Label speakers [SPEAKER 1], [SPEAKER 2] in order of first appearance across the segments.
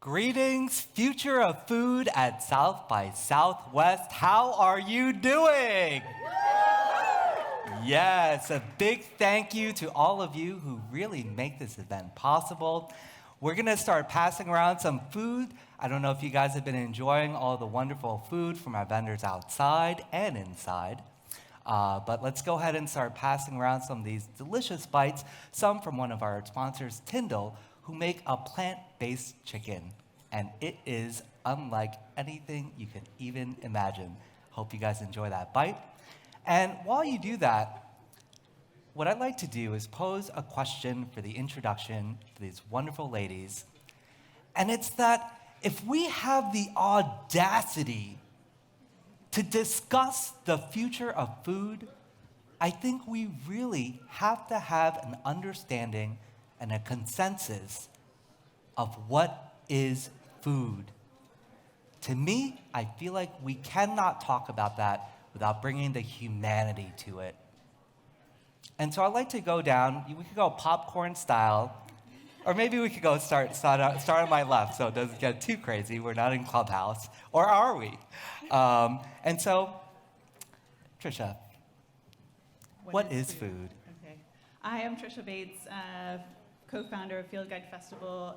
[SPEAKER 1] Greetings, Future of Food at South by Southwest. How are you doing? Yes, a big thank you to all of you who really make this event possible. We're going to start passing around some food. I don't know if you guys have been enjoying all the wonderful food from our vendors outside and inside. But let's go ahead and start passing around some of these delicious bites, some from one of our sponsors, Tyndall, who make a plant-based chicken. And it is unlike anything you can even imagine. Hope you guys enjoy that bite. And while you do that, what I'd like to do is pose a question for the introduction for these wonderful ladies. And it's that if we have the audacity to discuss the future of food, I think we really have to have an understanding and a consensus of what is food. To me, I feel like we cannot talk about that without bringing the humanity to it. And so I'd like to go down, we could go popcorn style, or maybe we could go start on my left so it doesn't get too crazy. We're not in Clubhouse, or are we? And so, Trisha, what is food?
[SPEAKER 2] Okay. I am Trisha Bates, co-founder of Field Guide Festival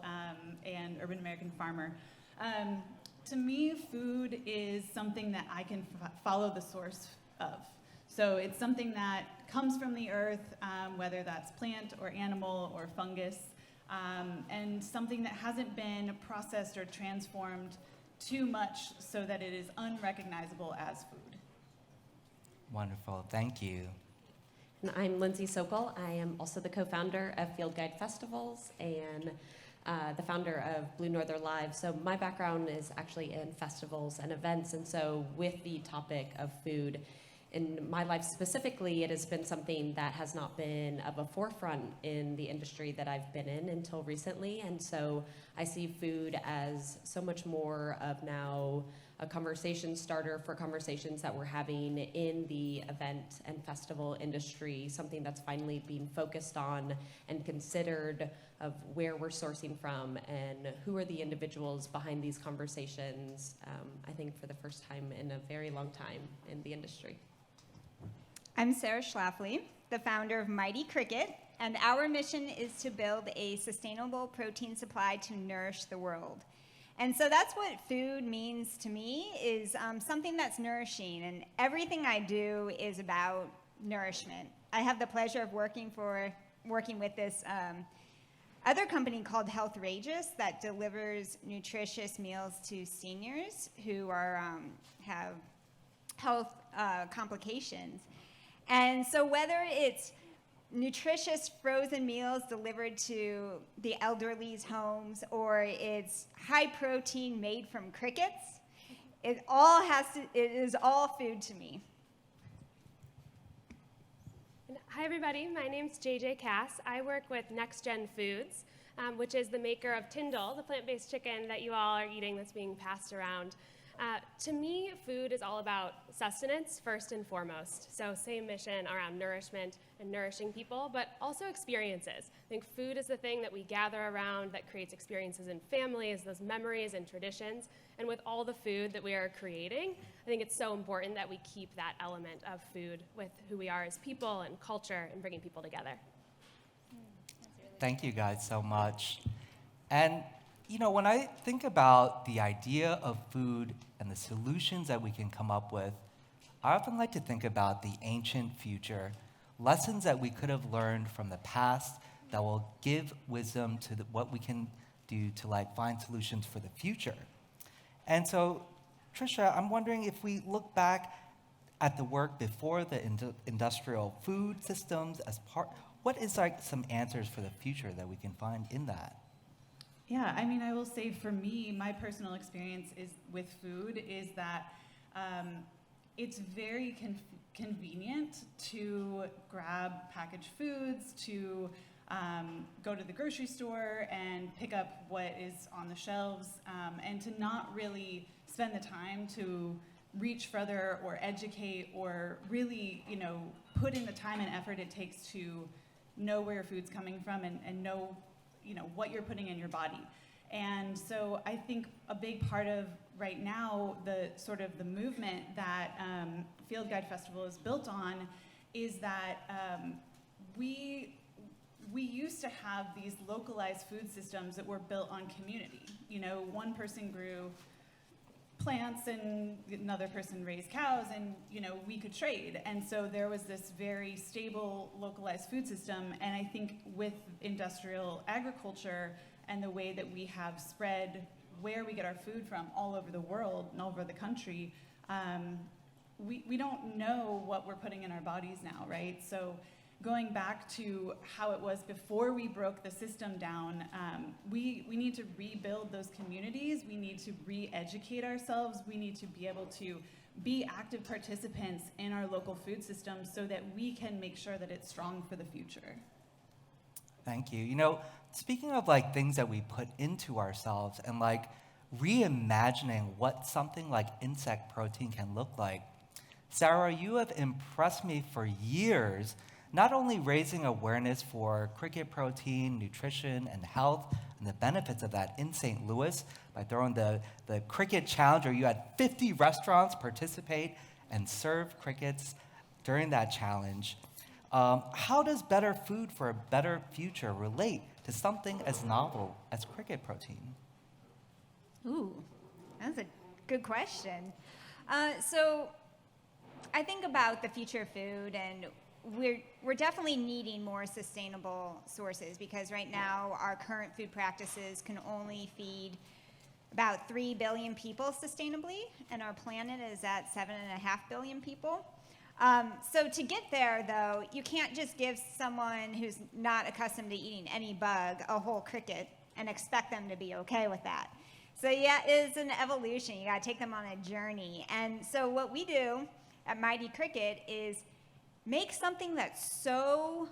[SPEAKER 2] and Urban American Farmer. To me, food is something that I can follow the source of. So it's something that comes from the earth, whether that's plant or animal or fungus, and something that hasn't been processed or transformed too much so that it is unrecognizable as food.
[SPEAKER 1] Wonderful, thank you.
[SPEAKER 3] And I'm Lindsey Sokol. I am also the co-founder of Field Guide Festivals and the founder of Blue Northern Live. So my background is actually in festivals and events, and so with the topic of food, in my life specifically, it has been something that has not been of a forefront in the industry that I've been in until recently, and so I see food as so much more of now a conversation starter for conversations that we're having in the event and festival industry, something that's finally being focused on and considered of where we're sourcing from and who are the individuals behind these conversations, I think for the first time in a very long time in the industry.
[SPEAKER 4] I'm Sarah Schlafly, the founder of Mighty Cricket, and our mission is to build a sustainable protein supply to nourish the world. And so that's what food means to me, is something that's nourishing, and everything I do is about nourishment. I have the pleasure of working with this other company called Healthrageous that delivers nutritious meals to seniors who have health complications. And so whether it's nutritious frozen meals delivered to the elderly's homes, or it's high protein made from crickets, it is all food to me.
[SPEAKER 5] Hi everybody, my name's Kass. I work with Nextgen Foods, which is the maker of Tyndall, the plant-based chicken that you all are eating that's being passed around. To me, food is all about sustenance first and foremost. So same mission around nourishment and nourishing people, but also experiences. I think food is the thing that we gather around that creates experiences in families, those memories and traditions. And with all the food that we are creating, I think it's so important that we keep that element of food with who we are as people and culture and bringing people together.
[SPEAKER 1] Thank you guys so much. And you know, when I think about the idea of food and the solutions that we can come up with, I often like to think about the ancient future, lessons that we could have learned from the past that will give wisdom to what we can do to find solutions for the future. And so, Trisha, I'm wondering if we look back at the work before the industrial food systems what is some answers for the future that we can find in that?
[SPEAKER 2] Yeah, I mean, I will say for me, my personal experience with food is that it's very convenient to grab packaged foods, to go to the grocery store and pick up what is on the shelves, and to not really spend the time to reach further or educate or really, put in the time and effort it takes to know where your food's coming from and know, what you're putting in your body. And so I think a big part of right now the sort of the movement that Field Guide Festival is built on is that we used to have these localized food systems that were built on community. You know, one person grew plants and another person raised cows, and you know, we could trade. And so there was this very stable localized food system. And I think with industrial agriculture and the way that we have spread where we get our food from all over the world and all over the country, we don't know what we're putting in our bodies now, right? So going back to how it was before we broke the system down, we need to rebuild those communities. We need to re-educate ourselves. We need to be able to be active participants in our local food system so that we can make sure that it's strong for the future.
[SPEAKER 1] Thank you. You know, speaking of like things that we put into ourselves and like reimagining what something like insect protein can look like, Sarah, you have impressed me for years, not only raising awareness for cricket protein, nutrition, and health, and the benefits of that in St. Louis by throwing the cricket challenge where you had 50 restaurants participate and serve crickets during that challenge. How does better food for a better future relate to something as novel as cricket protein?
[SPEAKER 4] Ooh, that's a good question. So I think about the future of food, and we're definitely needing more sustainable sources, because right now our current food practices can only feed about 3 billion people sustainably, and our planet is at 7.5 billion people. So to get there, though, you can't just give someone who's not accustomed to eating any bug a whole cricket and expect them to be okay with that. So yeah, it's an evolution. You got to take them on a journey. And so what we do at Mighty Cricket is make something that's so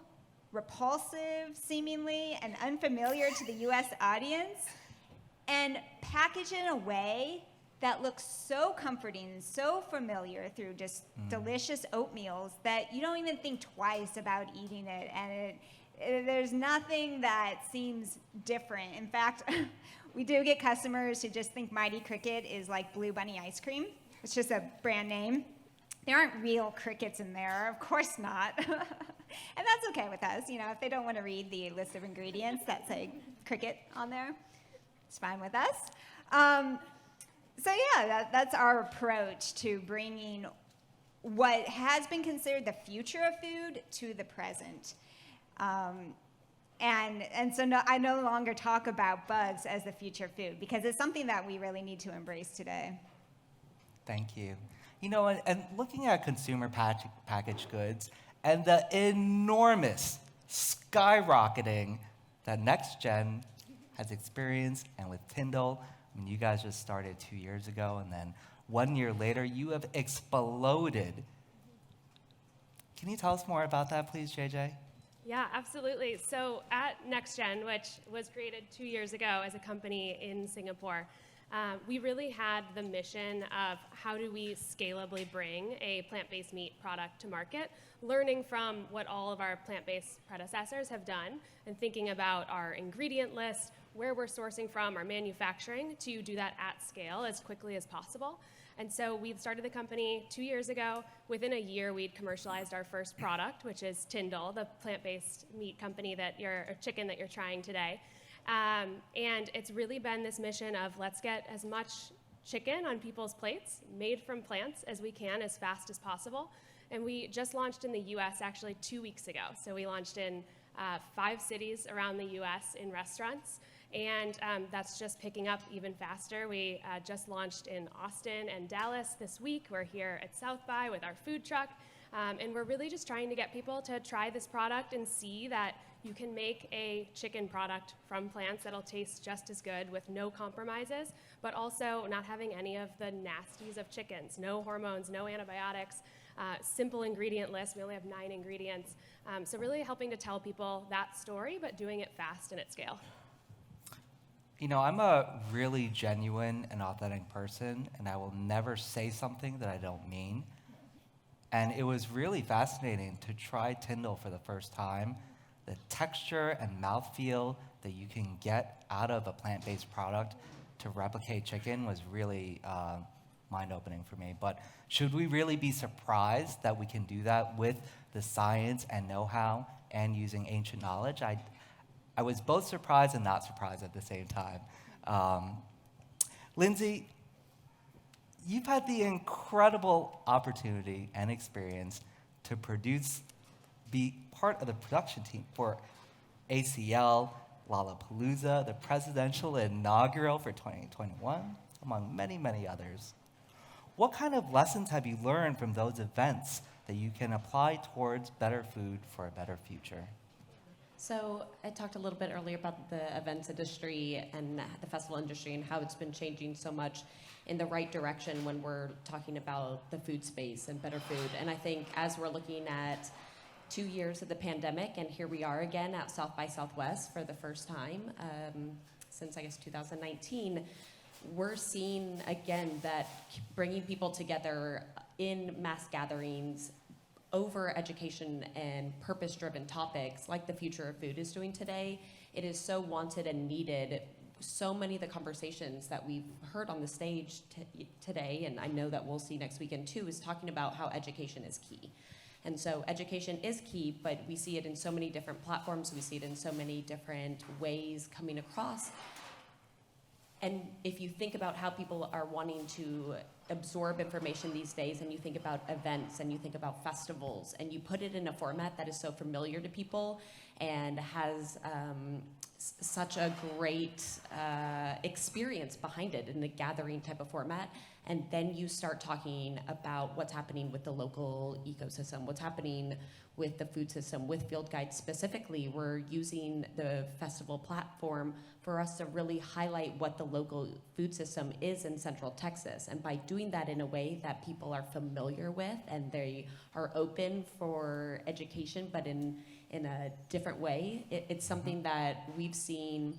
[SPEAKER 4] repulsive, seemingly, and unfamiliar to the US audience, and package it in a way that looks so comforting and so familiar through just delicious oatmeals that you don't even think twice about eating it. And there's nothing that seems different. In fact, we do get customers who just think Mighty Cricket is like Blue Bunny ice cream. It's just a brand name. There aren't real crickets in there, of course not. And that's okay with us. You know, if they don't want to read the list of ingredients that say cricket on there, it's fine with us. So yeah, that's our approach to bringing what has been considered the future of food to the present. And so I no longer talk about bugs as the future of food, because it's something that we really need to embrace today.
[SPEAKER 1] Thank you. You know, and looking at consumer packaged goods and the enormous skyrocketing that Nextgen has experienced, and with Tyndall, I mean, you guys just started 2 years ago, and then 1 year later, you have exploded. Can you tell us more about that, please, JJ?
[SPEAKER 5] Yeah, absolutely. So at Nextgen, which was created 2 years ago as a company in Singapore, we really had the mission of how do we scalably bring a plant-based meat product to market, learning from what all of our plant-based predecessors have done, and thinking about our ingredient list, where we're sourcing from, our manufacturing, to do that at scale as quickly as possible. And so we started the company 2 years ago. Within a year, we'd commercialized our first product, which is Tyndall, the plant-based meat company or chicken that you're trying today. And it's really been this mission of let's get as much chicken on people's plates made from plants as we can as fast as possible. And we just launched in the US actually 2 weeks ago. So we launched in 5 cities around the US in restaurants. And that's just picking up even faster. We just launched in Austin and Dallas this week. We're here at South by with our food truck. And we're really just trying to get people to try this product and see that you can make a chicken product from plants that'll taste just as good with no compromises, but also not having any of the nasties of chickens. No hormones, no antibiotics, simple ingredient list. We only have 9 ingredients. So really helping to tell people that story, but doing it fast and at scale.
[SPEAKER 1] You know, I'm a really genuine and authentic person, and I will never say something that I don't mean. And it was really fascinating to try Tyndall for the first time, the texture and mouthfeel that you can get out of a plant-based product to replicate chicken was really mind-opening for me. But should we really be surprised that we can do that with the science and know-how and using ancient knowledge? I was both surprised and not surprised at the same time. Lindsey, you've had the incredible opportunity and experience to be part of the production team for ACL, Lollapalooza, the presidential inaugural for 2021, among many, many others. What kind of lessons have you learned from those events that you can apply towards better food for a better future?
[SPEAKER 3] So I talked a little bit earlier about the events industry and the festival industry and how it's been changing so much in the right direction when we're talking about the food space and better food. And I think as we're looking at 2 years of the pandemic, and here we are again at South by Southwest for the first time since, I guess, 2019, we're seeing again that bringing people together in mass gatherings over education and purpose-driven topics like the Future of Food is doing today, it is so wanted and needed. So many of the conversations that we've heard on the stage today, and I know that we'll see next weekend too, is talking about how education is key. And so education is key, but we see it in so many different platforms. We see it in so many different ways coming across. And if you think about how people are wanting to absorb information these days, and you think about events, and you think about festivals, and you put it in a format that is so familiar to people and has such a great experience behind it in the gathering type of format, and then you start talking about what's happening with the local ecosystem, what's happening with the food system, with Field Guide specifically. We're using the festival platform for us to really highlight what the local food system is in Central Texas. And by doing that in a way that people are familiar with and they are open for education, but in a different way, it's something that we've seen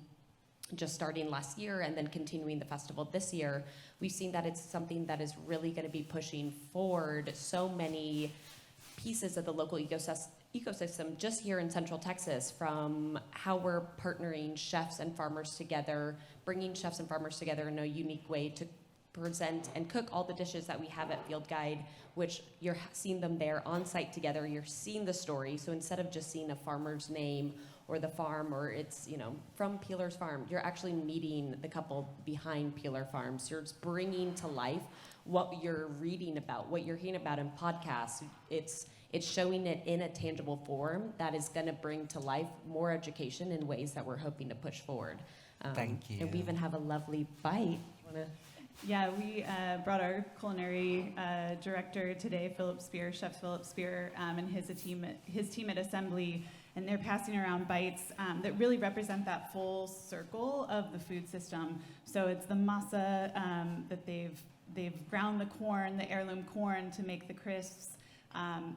[SPEAKER 3] just starting last year and then continuing the festival this year. We've seen that it's something that is really going to be pushing forward so many pieces of the local ecosystem just here in Central Texas, from how we're partnering chefs and farmers together, bringing chefs and farmers together in a unique way to present and cook all the dishes that we have at Field Guide, which you're seeing them there on site together. You're seeing the story. So instead of just seeing a farmer's name or the farm, or it's, from Peeler's Farm, you're actually meeting the couple behind Peeler Farms. You're just bringing to life what you're reading about, what you're hearing about in podcasts. It's showing it in a tangible form that is going to bring to life more education in ways that we're hoping to push forward.
[SPEAKER 1] Thank you.
[SPEAKER 3] And we even have a lovely bite.
[SPEAKER 2] Yeah, we brought our culinary director today, Chef Philip Spear, and his team at Assembly, and they're passing around bites that really represent that full circle of the food system. So it's the masa that they've ground the corn, the heirloom corn, to make the crisps,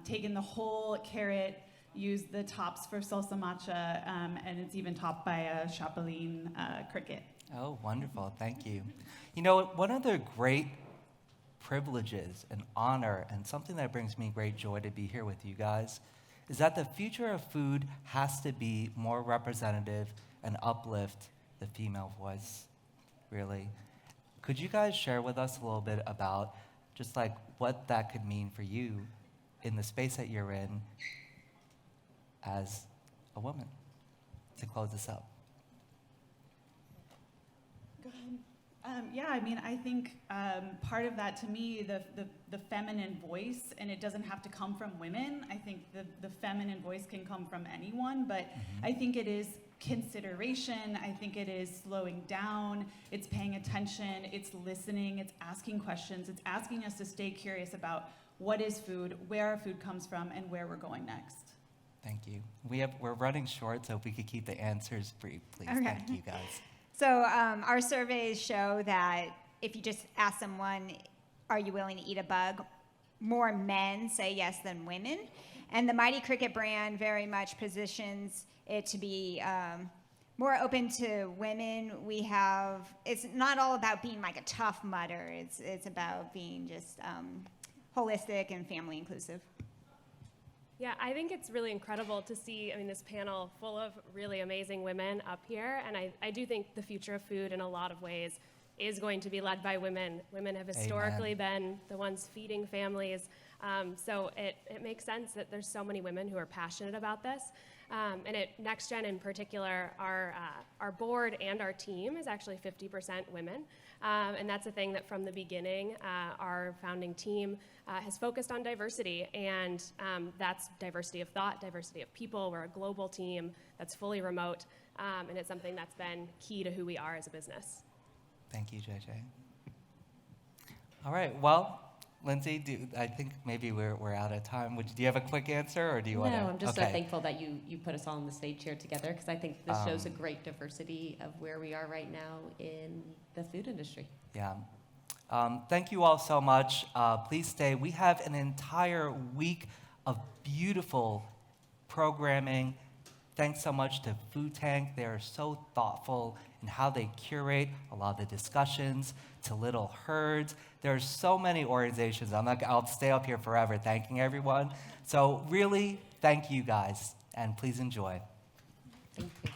[SPEAKER 2] taken the whole carrot, used the tops for salsa matcha, and it's even topped by a chapeline cricket.
[SPEAKER 1] Oh, wonderful. Thank you. One of the great privileges and honor, and something that brings me great joy to be here with you guys, is that the future of food has to be more representative and uplift the female voice, really. Could you guys share with us a little bit about just like what that could mean for you in the space that you're in as a woman, to close this up?
[SPEAKER 2] Go ahead. I think part of that, to me, the feminine voice, and it doesn't have to come from women. I think the feminine voice can come from anyone, but I think it is consideration. I think it is slowing down. It's paying attention. It's listening. It's asking questions. It's asking us to stay curious about what is food, where our food comes from, and where we're going next.
[SPEAKER 1] Thank you. We're running short, so if we could keep the answers brief, please.
[SPEAKER 4] Okay.
[SPEAKER 1] Thank you, guys.
[SPEAKER 4] So our surveys show that if you just ask someone, are you willing to eat a bug, more men say yes than women. And the Mighty Cricket brand very much positions it to be more open to women. It's not all about being like a tough mudder. It's about being just holistic and family inclusive.
[SPEAKER 5] Yeah, I think it's really incredible to see, this panel full of really amazing women up here, and I do think the future of food in a lot of ways is going to be led by women. Women have historically been the ones feeding families, so it makes sense that there's so many women who are passionate about this. And at Nextgen in particular, our board and our team is actually 50% women. And that's a thing that from the beginning, our founding team has focused on diversity. And that's diversity of thought, diversity of people. We're a global team that's fully remote. And it's something that's been key to who we are as a business.
[SPEAKER 1] Thank you, JJ. All right, well, Lindsey, I think maybe we're out of time. Do you have a quick answer, or do you want to?
[SPEAKER 3] No, I'm just so thankful that you put us all on the stage here together, because I think this shows a great diversity of where we are right now in the food industry.
[SPEAKER 1] Yeah. Thank you all so much. Please stay. We have an entire week of beautiful programming. Thanks so much to Food Tank. They are so thoughtful in how they curate a lot of the discussions, to Little Herds. There are so many organizations. I'll stay up here forever thanking everyone. So really, thank you guys, and please enjoy.
[SPEAKER 3] Thank you.